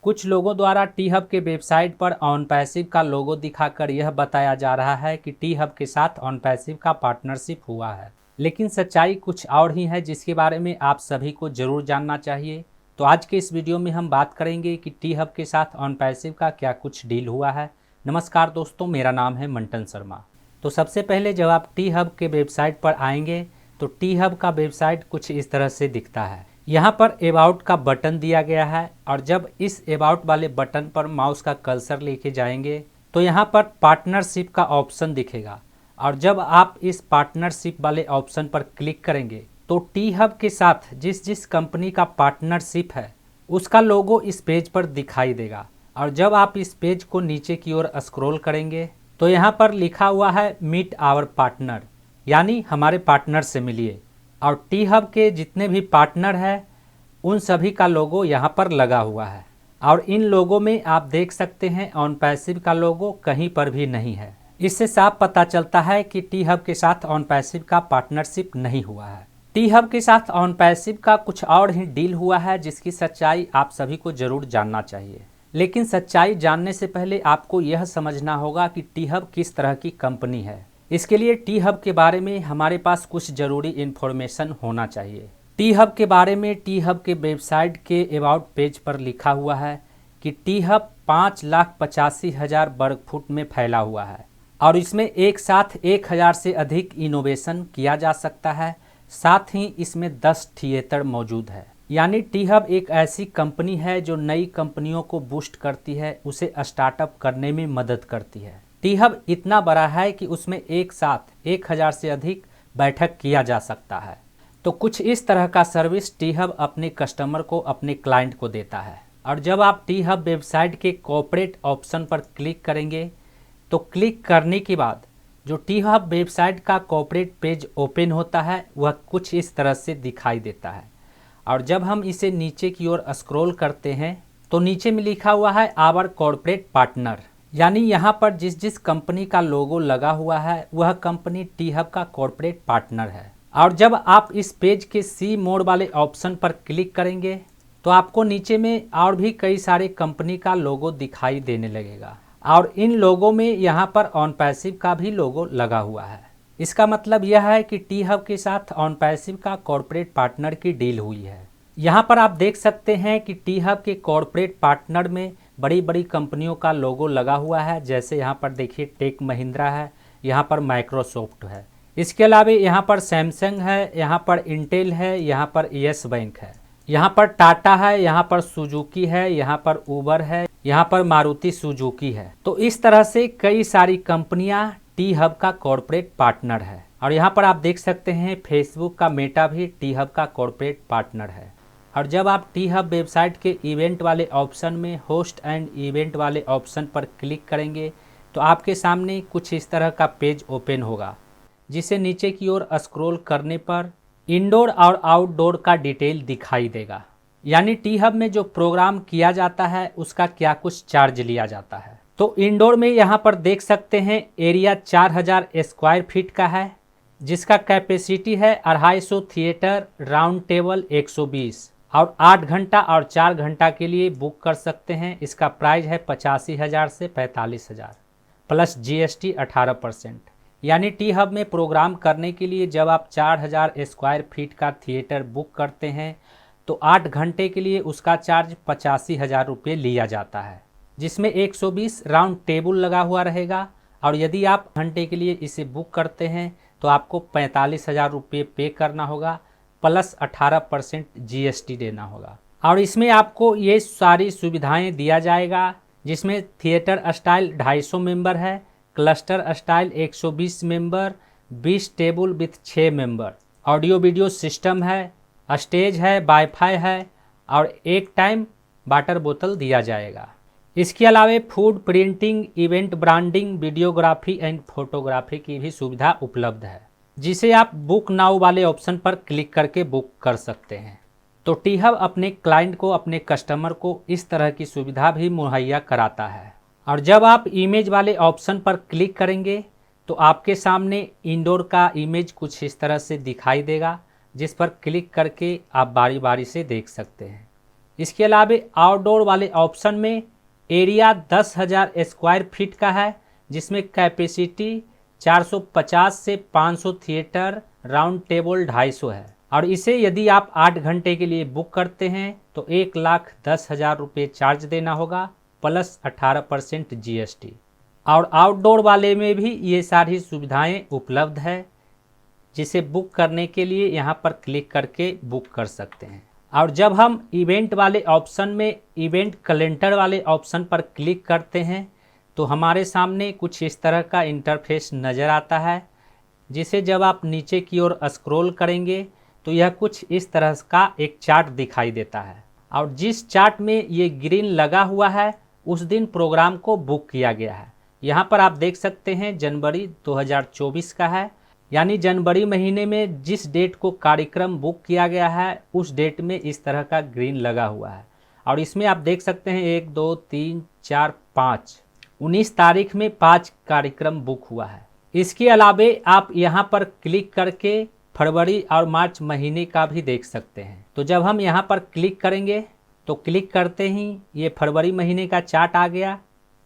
कुछ लोगों द्वारा टी हब के वेबसाइट पर ऑन पैसिव का लोगो दिखाकर यह बताया जा रहा है कि टी हब के साथ ऑन पैसिव का पार्टनरशिप हुआ है, लेकिन सच्चाई कुछ और ही है जिसके बारे में आप सभी को जरूर जानना चाहिए। तो आज के इस वीडियो में हम बात करेंगे कि टी हब के साथ ऑन पैसिव का क्या कुछ डील हुआ है। नमस्कार दोस्तों, मेरा नाम है मंटन शर्मा। तो सबसे पहले जब आप टी हब के वेबसाइट पर आएंगे तो टी हब का वेबसाइट कुछ इस तरह से दिखता है। यहाँ पर अबाउट का बटन दिया गया है और जब इस अबाउट वाले बटन पर माउस का कर्सर लेके जाएंगे तो यहाँ पर पार्टनरशिप का ऑप्शन दिखेगा और जब आप इस पार्टनरशिप वाले ऑप्शन पर क्लिक करेंगे तो टी हब के साथ जिस जिस कंपनी का पार्टनरशिप है उसका लोगो इस पेज पर दिखाई देगा। और जब आप इस पेज को नीचे की ओर स्क्रॉल करेंगे तो यहाँ पर लिखा हुआ है मीट आवर पार्टनर, यानी हमारे पार्टनर से मिलिए। और टी हब के जितने भी पार्टनर हैं उन सभी का लोगो यहाँ पर लगा हुआ है और इन लोगों में आप देख सकते हैं ऑन पैसिव का लोगो कहीं पर भी नहीं है। इससे साफ पता चलता है कि टी हब के साथ ऑन पैसिव का पार्टनरशिप नहीं हुआ है। टी हब के साथ ऑन पैसिव का कुछ और ही डील हुआ है जिसकी सच्चाई आप सभी को जरूर जानना चाहिए। लेकिन सच्चाई जानने से पहले आपको यह समझना होगा कि टी हब किस तरह की कंपनी है। इसके लिए टी हब के बारे में हमारे पास कुछ ज़रूरी इन्फॉर्मेशन होना चाहिए। टी हब के बारे में टी हब के वेबसाइट के अबाउट पेज पर लिखा हुआ है कि टी हब 5,85,000 वर्ग फुट में फैला हुआ है और इसमें एक साथ 1,000 से अधिक इनोवेशन किया जा सकता है। साथ ही इसमें 10 थिएटर मौजूद है। यानी टी हब एक ऐसी कंपनी है जो नई कंपनियों को बूस्ट करती है, उसे स्टार्टअप करने में मदद करती है। टी हब इतना बड़ा है कि उसमें एक साथ 1,000 से अधिक बैठक किया जा सकता है। तो कुछ इस तरह का सर्विस टी हब अपने कस्टमर को, अपने क्लाइंट को देता है। और जब आप टी हब वेबसाइट के कॉर्पोरेट ऑप्शन पर क्लिक करेंगे तो क्लिक करने के बाद जो टी हब वेबसाइट का कॉर्पोरेट पेज ओपन होता है वह कुछ इस तरह से दिखाई देता है। और जब हम इसे नीचे की ओर स्क्रॉल करते हैं तो नीचे में लिखा हुआ है आवर कॉर्पोरेट पार्टनर, यानी यहाँ पर जिस जिस कंपनी का लोगो लगा हुआ है वह कंपनी टी हब का कॉर्पोरेट पार्टनर है। और जब आप इस पेज के सी मोड वाले ऑप्शन पर क्लिक करेंगे तो आपको नीचे में और भी कई सारे कंपनी का लोगो दिखाई देने लगेगा और इन लोगों में यहाँ पर ऑन पैसिव का भी लोगो लगा हुआ है। इसका मतलब यह है कि टी हब के साथ ऑन पैसिव का कॉर्पोरेट पार्टनर की डील हुई है। यहाँ पर आप देख सकते हैं कि टी हब के कॉर्पोरेट पार्टनर में बड़ी बड़ी कंपनियों का लोगो लगा हुआ है। जैसे यहाँ पर देखिए टेक महिंद्रा है, यहाँ पर माइक्रोसॉफ्ट है, इसके अलावा यहाँ पर सैमसंग है, यहाँ पर इंटेल है, यहाँ पर यस बैंक है, यहाँ पर टाटा है, यहाँ पर सुजुकी है, यहाँ पर उबर है, यहाँ पर मारुति सुजुकी है। तो इस तरह से कई सारी कंपनियां टी हब का कॉर्पोरेट पार्टनर है। और यहाँ पर आप देख सकते हैं फेसबुक का मेटा भी टी हब का कॉर्पोरेट पार्टनर है। और जब आप टी हब वेबसाइट के इवेंट वाले ऑप्शन में होस्ट एंड इवेंट वाले ऑप्शन पर क्लिक करेंगे तो आपके सामने कुछ इस तरह का पेज ओपन होगा, जिसे नीचे की ओर स्क्रॉल करने पर इंडोर और आउटडोर का डिटेल दिखाई देगा। यानी टी हब में जो प्रोग्राम किया जाता है उसका क्या कुछ चार्ज लिया जाता है। तो इंडोर में यहाँ पर देख सकते हैं एरिया 4,000 स्क्वायर फीट का है, जिसका कैपेसिटी है 250 थिएटर, राउंड टेबल 120 और 8 घंटा और 4 घंटा के लिए बुक कर सकते हैं। इसका प्राइस है 85,000 से 45,000 प्लस जीएसटी 18%। यानी टी हब में प्रोग्राम करने के लिए जब आप 4,000 स्क्वायर फीट का थिएटर बुक करते हैं तो 8 घंटे के लिए उसका चार्ज 85,000 रुपये लिया जाता है, जिसमें 120 राउंड टेबल लगा हुआ रहेगा। और यदि आप घंटे के लिए इसे बुक करते हैं तो आपको 45,000 रुपये पे करना होगा प्लस 18% जीएसटी देना होगा। और इसमें आपको ये सारी सुविधाएं दिया जाएगा, जिसमें थिएटर स्टाइल 250 मेंबर है, cluster style 120 member, 20 table with 6 member, audio video system है, स्टेज है, वाईफाई है और एक टाइम वाटर बोतल दिया जाएगा। इसके अलावा food printing, event branding, videography and photography की भी सुविधा उपलब्ध है, जिसे आप बुक नाउ वाले ऑप्शन पर क्लिक करके बुक कर सकते हैं। तो टी हब अपने क्लाइंट को, अपने कस्टमर को इस तरह की सुविधा भी मुहैया कराता है। और जब आप इमेज वाले ऑप्शन पर क्लिक करेंगे तो आपके सामने इंडोर का इमेज कुछ इस तरह से दिखाई देगा, जिस पर क्लिक करके आप बारी बारी से देख सकते हैं। इसके अलावा आउटडोर वाले ऑप्शन में एरिया 10,000 स्क्वायर फीट का है, जिसमें कैपेसिटी 450 से 500 थिएटर, राउंड टेबल 250 है। और इसे यदि आप 8 घंटे के लिए बुक करते हैं तो 1,10,000 रुपये चार्ज देना होगा प्लस 18% GST। और आउटडोर वाले में भी ये सारी सुविधाएं उपलब्ध है, जिसे बुक करने के लिए यहाँ पर क्लिक करके बुक कर सकते हैं। और जब हम इवेंट वाले ऑप्शन में इवेंट कैलेंडर वाले ऑप्शन पर क्लिक करते हैं तो हमारे सामने कुछ इस तरह का इंटरफेस नज़र आता है, जिसे जब आप नीचे की ओर स्क्रॉल करेंगे तो यह कुछ इस तरह का एक चार्ट दिखाई देता है। और जिस चार्ट में ये ग्रीन लगा हुआ है उस दिन प्रोग्राम को बुक किया गया है। यहाँ पर आप देख सकते हैं जनवरी 2024 का है, यानी जनवरी महीने में जिस डेट को कार्यक्रम बुक किया गया है उस डेट में इस तरह का ग्रीन लगा हुआ है। और इसमें आप देख सकते हैं 1 2 3 4 5 19 तारीख में 5 कार्यक्रम बुक हुआ है। इसके अलावे आप यहाँ पर क्लिक करके फरवरी और मार्च महीने का भी देख सकते हैं। तो जब हम यहाँ पर क्लिक करेंगे तो क्लिक करते ही ये फरवरी महीने का चार्ट आ गया,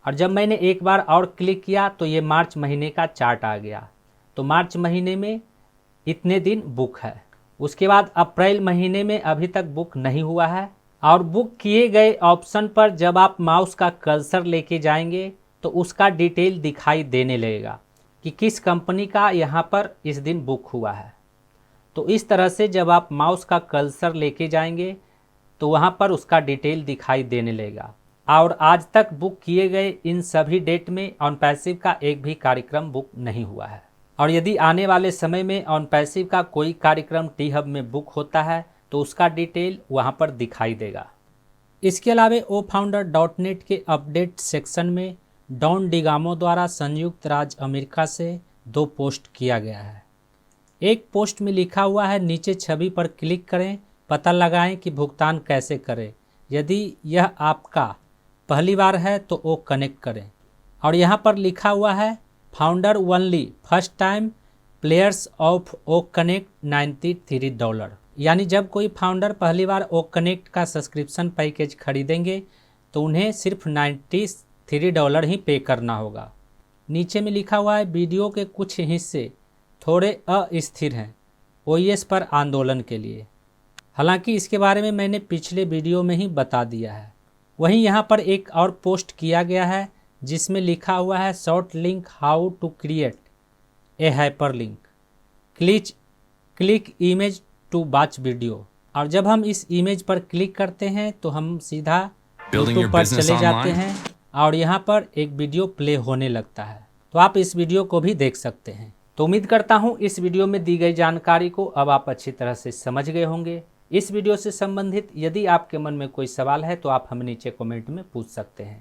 और जब मैंने एक बार और क्लिक किया तो ये मार्च महीने का चार्ट आ गया। तो मार्च महीने में इतने दिन बुक है। उसके बाद अप्रैल महीने में अभी तक बुक नहीं हुआ है। और बुक किए गए ऑप्शन पर जब आप माउस का कर्सर लेके जाएंगे तो उसका डिटेल दिखाई देने लगेगा कि किस कंपनी का यहाँ पर इस दिन बुक हुआ है। तो इस तरह से जब आप माउस का कर्सर लेके जाएंगे तो वहाँ पर उसका डिटेल दिखाई देने लगेगा। और आज तक बुक किए गए इन सभी डेट में ऑन पैसिव का एक भी कार्यक्रम बुक नहीं हुआ है। और यदि आने वाले समय में ऑन पैसिव का कोई कार्यक्रम टी हब में बुक होता है तो उसका डिटेल वहाँ पर दिखाई देगा। इसके अलावा oFounder.net के अपडेट सेक्शन में डॉन डिगामो द्वारा संयुक्त राज्य अमेरिका से 2 पोस्ट किया गया है। एक पोस्ट में लिखा हुआ है, नीचे छवि पर क्लिक करें, पता लगाएं कि भुगतान कैसे करें। यदि यह आपका पहली बार है तो वो कनेक्ट करें। और यहाँ पर लिखा हुआ है founder only first time players of O Connect $93, यानी जब कोई फाउंडर पहली बार ओ कनेक्ट का सब्सक्रिप्शन पैकेज खरीदेंगे तो उन्हें सिर्फ $93 ही पे करना होगा। नीचे में लिखा हुआ है वीडियो के कुछ हिस्से थोड़े अस्थिर हैं OS पर आंदोलन के लिए। हालांकि इसके बारे में मैंने पिछले वीडियो में ही बता दिया है। वहीं यहाँ पर एक और पोस्ट किया गया है जिसमें लिखा हुआ है short link how to create a hyper link, click image to watch video. और जब हम इस इमेज पर क्लिक करते हैं तो हम सीधा यूट्यूब पर चले जाते हैं और यहाँ पर एक वीडियो प्ले होने लगता है। तो आप इस वीडियो को भी देख सकते हैं। तो उम्मीद करता हूँ इस वीडियो में दी गई जानकारी को अब आप अच्छी तरह से समझ गए होंगे। इस वीडियो से संबंधित यदि आपके मन में कोई सवाल है तो आप हमें नीचे कमेंट में पूछ सकते हैं।